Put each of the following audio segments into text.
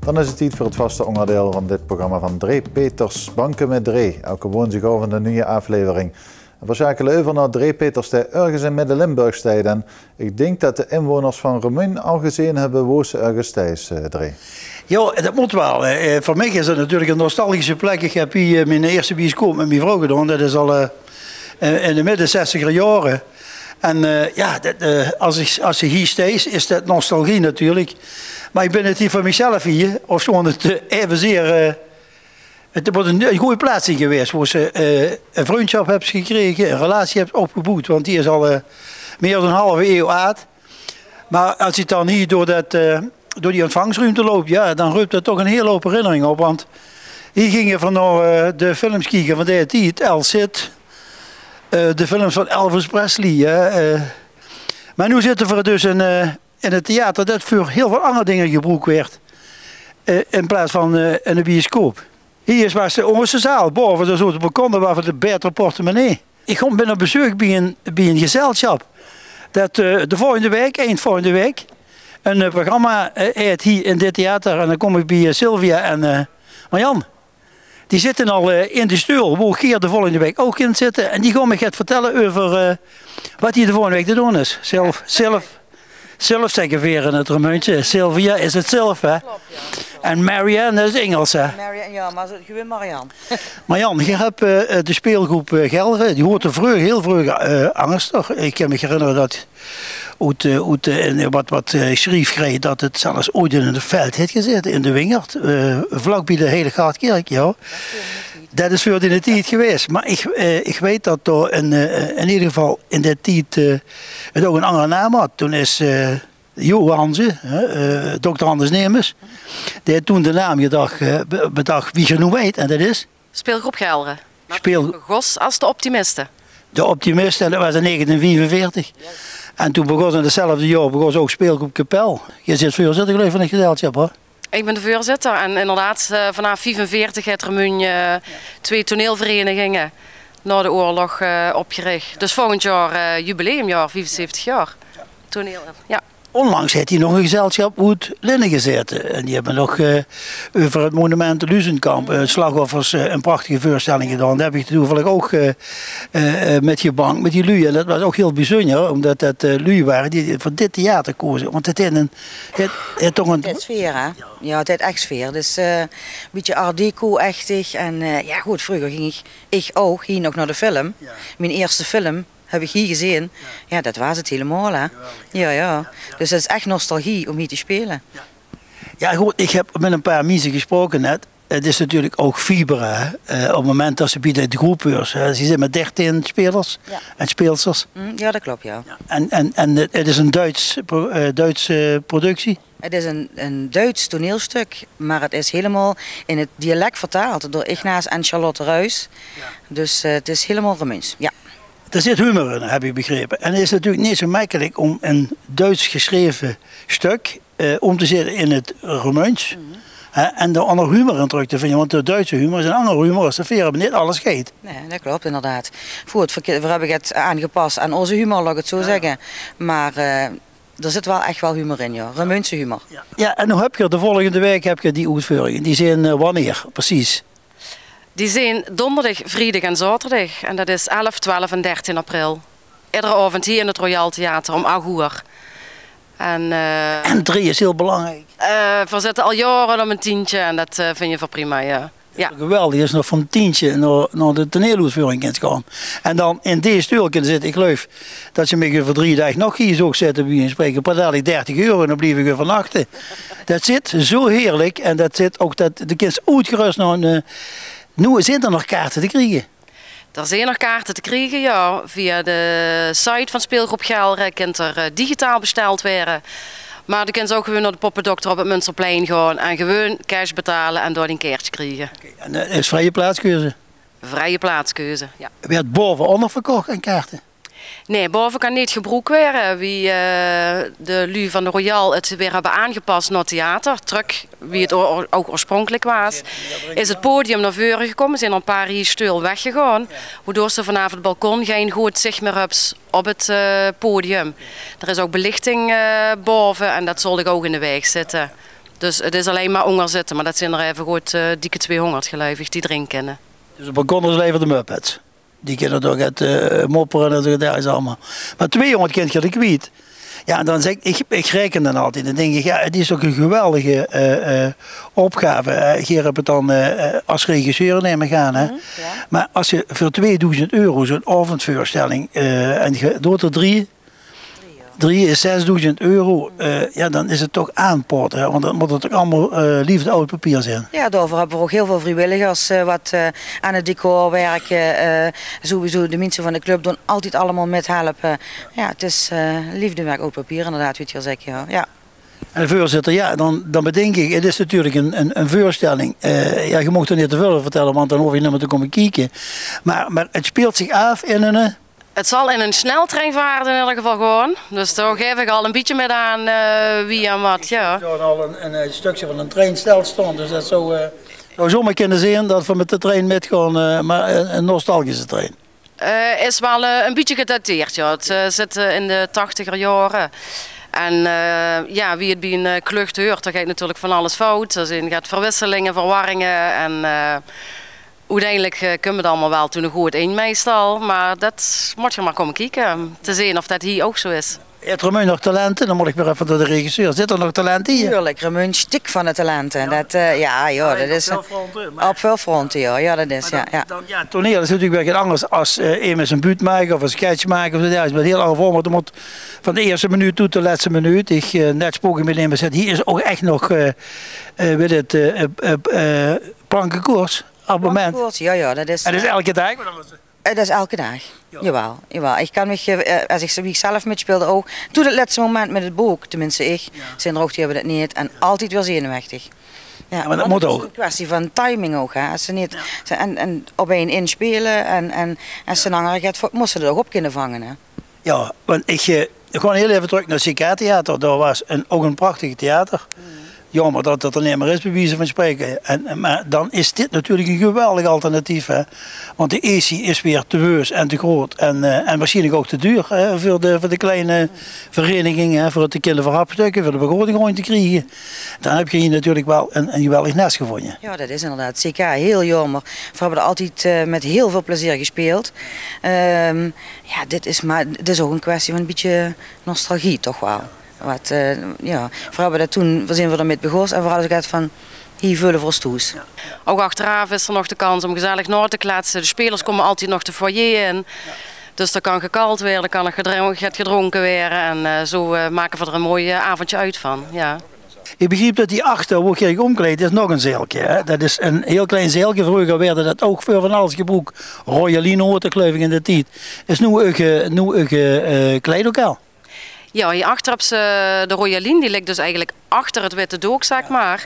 Dan is het tijd voor het vaste onderdeel van dit programma van Dree Peters Banken met Dree. Elke woensdag in de nieuwe aflevering. En we schakelen over naar Dree Peters ergens in Midden-Limburg staat. En ik denk dat de inwoners van Remun al gezien hebben waar ze ergens thuis, Dree. Ja, dat moet wel. Voor mij is het natuurlijk een nostalgische plek. Ik heb hier mijn eerste bioscoop met mijn vrouw gedaan. Dat is al in de midden 60er jaren. En ja, als je hier staat, is dat nostalgie natuurlijk. Maar ik ben het hier voor mezelf hier. Of gewoon het evenzeer... Het wordt een goede plaatsing geweest. Waar ze een vriendschap hebben gekregen, een relatie hebben opgebouwd. Want die is al meer dan een halve eeuw oud. Maar als je dan hier door die ontvangstruimte loopt, ja, dan roept dat toch een hele hoop herinneringen op. Want hier gingen van de films kijken van de tijd, El Cid, de films van Elvis Presley. Maar nu zitten we dus in het theater dat voor heel veel andere dingen gebruikt werd. In plaats van in de bioscoop. Hier was de onderste zaal, boven de soort balkonnen waar we de betere portemonnee. Ik ben op bezoek bij een gezelschap. Dat de volgende week, eind volgende week, een programma heeft hier in dit theater. En dan kom ik bij Sylvia en Marjan. Die zitten al in de stoel, waar Geert de volgende week ook in zitten. En die gaan me gaat vertellen over wat hier de volgende week te doen is. Zelf zeggen we weer in het Remuntje. Sylvia is het zelf, hè? Klopt, ja. En Marianne, dat is Engels, hè? Marianne, ja, maar gewoon Marianne. Marianne, je hebt de speelgroep Gelderen, die hoort er vroeger, heel vroeger angstig. Ik kan me herinneren dat wat schreef kreeg dat het zelfs ooit in het veld heeft gezeten, in de Wingert, vlakbij de hele Gaatkerk, ja. Dat is voor de tijd geweest. Maar ik weet dat er in ieder geval in die tijd het ook een andere naam had. Toen is Johansen, dokter Anders Nemers, die heeft toen de naam bedacht wie je nu weet. En dat is? Speelgroep Gelderen. Gos als de Optimisten. De Optimisten, en dat was in 1945. En toen begon in hetzelfde jaar ook speelgroep Kapel. Je zit voorzitter geloof van het gezelschap, hoor. Ik ben de voorzitter en inderdaad vanaf 1945 heeft Remun 2 toneelverenigingen na de oorlog opgericht. Dus volgend jaar jubileumjaar, 75 jaar toneel. Ja. Onlangs heeft hij nog een gezelschap uit Linnen gezeten. En die hebben nog over het monument Luzenkamp, slachtoffers, een prachtige voorstelling gedaan. Daar heb ik toevallig ook met gebankt, met die lui. En dat was ook heel bijzonder, omdat dat lui waren die voor dit theater kozen. Want het heeft toch een... Het is sfeer, hè? Ja, het heeft echt sfeer. Dus een beetje art deco-achtig. En ja goed, vroeger ging ik ook hier nog naar de film. Ja. Mijn eerste film heb ik hier gezien. Ja, dat was het helemaal, hè? Ja. Dus het is echt nostalgie om hier te spelen. Ja goed, ik heb met een paar mensen gesproken net. Het is natuurlijk ook fibra. Op het moment dat ze bij de groepeurs, ze zitten met 13 spelers en speelsters. Ja, dat klopt, ja. En het is een Duitse productie? Het is een Duits toneelstuk, maar het is helemaal in het dialect vertaald door Ignaas en Charlotte Ruys. Ja. Dus het is helemaal Remuns, ja. Er zit humor in, heb ik begrepen. En het is natuurlijk niet zo makkelijk om een Duits geschreven stuk om te zetten in het Remuns. En er andere humor in terug te vinden. Want de Duitse humor is een andere humor als de Veer hebben niet alles geet. Nee, dat klopt inderdaad. We hebben het aangepast aan onze humor, laat ik het zo zeggen. Maar er zit wel echt wel humor in, ja. Remunse humor. Ja, en nu heb je de volgende week die uitvoeringen. Die zijn wanneer, precies? Die zijn donderdag, vrijdag en zaterdag. En dat is 11, 12 en 13 april. Iedere avond hier in het Royal Theater om 8 uur. En 3 is heel belangrijk. We zitten al jaren om een tientje en dat vind je voor prima, ja. Ja. Geweldig, is nog van een tientje naar de toneeluitvoering kunt gaan. En dan in deze stoel kunnen zitten. Ik geloof dat je me voor 3 dagen nog hier zou zetten bij een spreken. Betaal ik 30 euro en dan blijf ik overnachten. Dat zit zo heerlijk en dat zit ook dat de kinderen uitgerust naar een... Nu zijn er nog kaarten te krijgen. Er zijn nog kaarten te krijgen, ja. Via de site van Speelgroep Gelderen kan er digitaal besteld worden. Maar dan kunnen ze ook gewoon naar de Poppendokter op het Münsterplein gaan en gewoon cash betalen en door een kaartje krijgen. En dat is vrije plaatskeuze? Vrije plaatskeuze, ja. Werd boven ook nog verkocht aan kaarten? Nee, boven kan niet gebruikt worden. Wie de lui van de Royal het weer hebben aangepast naar theater, terug wie het ook oorspronkelijk was, is het podium naar voren gekomen. Zijn er een paar hier stil weggegaan, waardoor ze vanaf het balkon geen goed zicht meer hebben op het podium. Er is ook belichting boven en dat zal ik ook in de weg zitten. Dus het is alleen maar honger zitten, maar dat zijn er even goed dikke 200 geluivig die erin kennen. Dus de balkonners leveren de Muppets. Die kunnen toch het mopperen en zo, daar is allemaal. Maar 200 kind je de kwijt. Ja, dan zeg ik reken dan altijd. Dan denk ik, ja, het is ook een geweldige opgave. Hier heb het dan als regisseur nemen gaan. Hè? Ja. Maar als je voor 2000 euro zo'n avondvoorstelling en door er 3 is 6000 euro, ja, dan is het toch aanpoort. Hè? Want dan moet het ook allemaal liefde oud papier zijn. Ja, daarvoor hebben we ook heel veel vrijwilligers wat aan het decor werken. Sowieso de mensen van de club doen altijd allemaal met helpen. Ja, het is liefdewerk oud papier inderdaad, weet je wel zeker. Ja. En de voorzitter, ja, dan bedenk ik, het is natuurlijk een voorstelling. Ja, je mocht er niet te veel over vertellen, want dan hoef je niet meer te komen kijken. Maar het speelt zich af in een... Het zal in een sneltreinvaart in ieder geval gewoon. Dus daar geef ik al een beetje met aan wie en wat. Ja. Ik zou al een stukje van een treinstel staan, dus dat zou zomaar kunnen zien dat we met de trein metgaan, maar een nostalgische trein. Is wel een beetje gedateerd, ja. Het zit in de 80er jaren. En ja, wie het bij een klucht hoort, dan gaat natuurlijk van alles fout. Er gaat verwisselingen, verwarringen en... uiteindelijk kunnen we het allemaal wel toen goed in meestal, maar dat moet je maar komen kijken, te zien of dat hier ook zo is. Heeft Remeun nog talenten? Dan moet ik weer even door de regisseur. Zit er nog talent hier? Tuurlijk, Remeun stik van de talenten. Ja. Dat, dat is op veel fronten, ja, dat is. Ja, toneel is natuurlijk weer geen anders als met een buurt maken of een sketch maken. Of zo. Ja, het is met heel andere vorm. Er moet van de eerste minuut tot de laatste minuut. Ik net spoken met hem gezegd, hier is ook echt nog plankenkoers. Abonnement. Ja, dat is. En dat is elke dag? Dat is elke dag. Ja. Jawel. Ik kan me, als ik zelf mitspeelde ook, toen het laatste moment met het boek, tenminste ik, zijn er ook die hebben dat niet en altijd weer zenuwachtig. Ja, maar dat moet ook. Het is een kwestie van timing ook. Hè. Als ze niet en op een inspelen en als ze langer gaat, moesten ze er ook op kunnen vangen. Hè. Ja, want ik gewoon heel even terug naar het CK-theater. Daar was ook een prachtig theater. Jammer dat dat er niet meer is, bij wijze van spreken. Maar dan is dit natuurlijk een geweldig alternatief. Hè? Want de AC is weer te weus en te groot. En waarschijnlijk ook te duur hè? Voor de kleine verenigingen. Hè? Voor het kinderen verhapstukken, voor de begroting gewoon te krijgen. Dan heb je hier natuurlijk wel een geweldig nest gevonden. Ja, dat is inderdaad. CK, heel jammer. We hebben er altijd met heel veel plezier gespeeld. Ja, dit is ook een kwestie van een beetje nostalgie, toch wel. Wat, ja, we hebben dat toen, we zijn we ermee begonnen en we hadden gezegd van, hier vullen voor stoes. Ja. Ook achteraf is er nog de kans om gezellig naar te kletsen. De spelers komen altijd nog de foyer in. Dus er kan gekald worden, er kan gedronken worden en zo maken we er een mooi avondje uit van. Ja. Ik begreep dat die achter, waar ik omkleed, is nog een zeiltje. Hè? Dat is een heel klein zeiltje. Vroeger werden dat ook voor van alles gebruikt. Royaline hoort er geloof ik in de tijd. Is nu een kleedlokaal. Ja, hierachter heb ze de Royaline, die ligt dus eigenlijk achter het Witte Dook, zeg maar.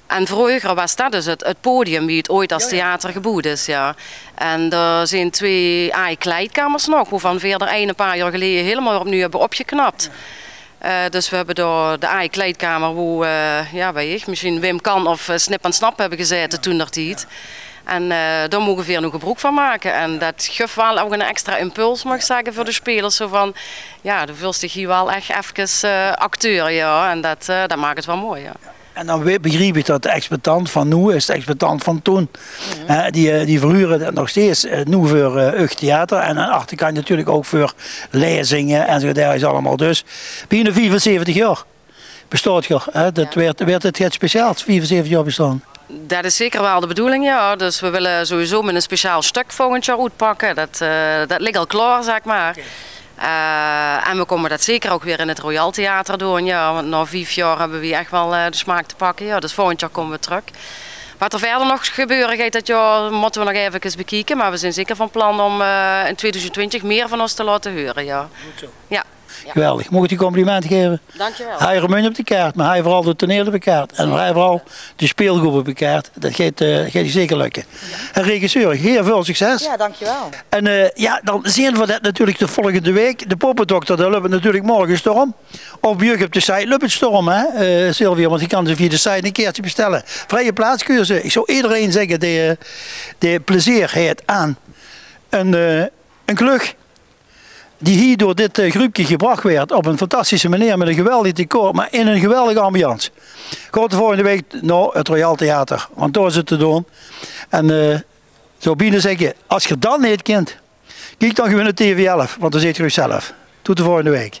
En vroeger was dat dus het podium wie het ooit als theater gebouwd is. Ja. En er zijn 2 kleedkamers nog, waarvan we er een paar jaar geleden helemaal opnieuw hebben opgeknapt. Dus we hebben door de kleedkamer, waar weet ik, misschien Wim Kan of Snip en Snap hebben gezeten toen dat tijd. En daar mogen we weer nog gebruik van maken. En dat geeft wel ook een extra impuls, mag ik zeggen, voor de spelers. Zo van, ja, de voelt zich hier wel echt even acteur, ja. En dat maakt het wel mooi, ja. En dan begreep ik dat de exploitant van nu is de exploitant van toen. Die verhuren dat nog steeds nu voor theater. En aan de achterkant natuurlijk ook voor lezingen en zo daar is allemaal. Dus binnen 75 jaar bestaat je. Dat werd het speciaal, 75 jaar bestaan. Dat is zeker wel de bedoeling, ja. Dus we willen sowieso met een speciaal stuk volgend jaar uitpakken. Dat ligt al klaar, zeg maar. En we komen dat zeker ook weer in het Royal Theater doen. Ja, want na 5 jaar hebben we echt wel de smaak te pakken. Ja, dus volgend jaar komen we terug. Wat er verder nog gebeuren gaat dat jaar, moeten we nog even bekijken. Maar we zijn zeker van plan om in 2020 meer van ons te laten horen. Ja. Goed zo. Ja. Geweldig. Mag ik die complimenten geven? Dankjewel. Hij Remeun op de kaart, maar hij vooral de toneel op de kaart. En hij vooral de speelgroep op de kaart. Dat gaat je zeker lukken. Ja. En regisseur, heel veel succes. Ja, dankjewel. En dan zien we dat natuurlijk de volgende week. De poppendokter, daar loopt natuurlijk morgen storm. Of bij jullie op de site loopt het storm, hè, Sylvia. Want je kan ze via de site een keertje bestellen. Vrije plaatskeuze. Ik zou iedereen zeggen, de plezier heeft aan een klug. die hier door dit groepje gebracht werd op een fantastische manier met een geweldig decor, maar in een geweldige ambiance. Gaat de volgende week naar het Royal Theater, want daar is het te doen. En zo binnen zeggen, als je dat niet kent, kijk dan gewoon naar TV11, want dan zit je zelf. Tot de volgende week.